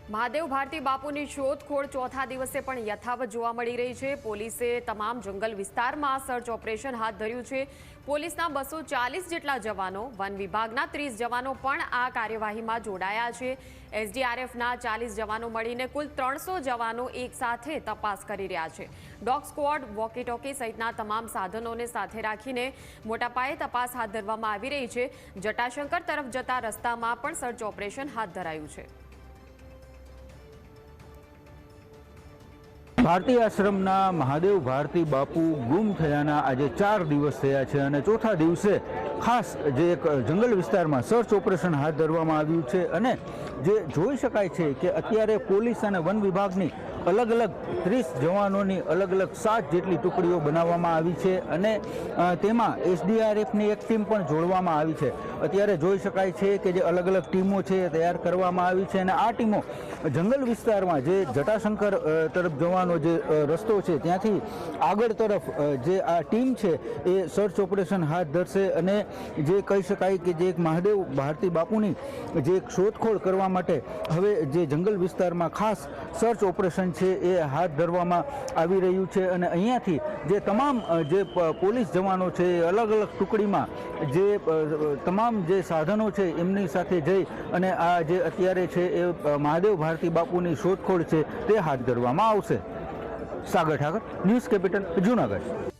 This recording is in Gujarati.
મહાદેવ ભારતી બાપુની શોધખોળ ચોથા દિવસે પણ યથાવત જોવા મળી રહી છે। પોલીસે તમામ જંગલ વિસ્તારમાં સર્ચ ઓપરેશન હાથ ધર્યું છે। પોલીસના 240 જેટલા જવાનો, વન વિભાગના 30 જવાનો પણ આ કાર્યવાહીમાં જોડાયા છે। એસડીઆરએફના 40 જવાનો મળીને કુલ 300 જવાનો એકસાથે તપાસ કરી રહ્યા છે। ડોગ સ્ક્વોડ, વોકી ટોકી સહિતના તમામ સાધનોને સાથે રાખીને મોટા પાયે તપાસ હાથ ધરવામાં આવી રહી છે। જટાશંકર તરફ જતા રસ્તામાં પણ સર્ચ ઓપરેશન હાથ ધરાયું છે। ભારતી આશ્રમના મહાદેવ ભારતી બાપુ ગુમ થયાના આજે 4 દિવસ થયા છે અને ચોથા દિવસે ખાસ જે એક જંગલ વિસ્તારમાં સર્ચ ઓપરેશન હાથ ધરવામાં આવ્યું છે અને જે જોઈ શકાય છે કે અત્યારે પોલીસ અને વન વિભાગની અલગ અલગ 30 જવાનોની અલગ અલગ 7 જેટલી ટુકડીઓ બનાવવામાં આવી છે અને તેમાં એસડીઆરએફની એક ટીમ પણ જોડવામાં આવી છે। અત્યારે જોઈ શકાય છે કે જે અલગ અલગ ટીમો છે તૈયાર કરવામાં આવી છે અને આ ટીમો જંગલ વિસ્તારમાં જે જટાશંકર તરફ જવાનો જે રસ્તો છે ત્યાંથી આગળ તરફ જે આ ટીમ છે એ સર્ચ ઓપરેશન હાથ ધરશે અને જે કહી શકાય કે જે એક મહાદેવ ભારતી બાપુની જે એક શોધખોળ કરવા માટે હવે જે જંગલ વિસ્તારમાં ખાસ સર્ચ ઓપરેશન છે એ હાથ ધરવામાં આવી રહ્યું છે અને અહીંયાથી જે તમામ જે પોલીસ જવાનો છે એ અલગ અલગ ટુકડીમાં જે તમામ જે સાધનો છે એમની સાથે જઈ અને આ જે અત્યારે છે એ મહાદેવ ભારતી બાપુની શોધખોળ છે તે હાથ ધરવામાં આવશે। સાગર ઠાકર, ન્યૂઝ કેપિટલ, જૂનાગઢ।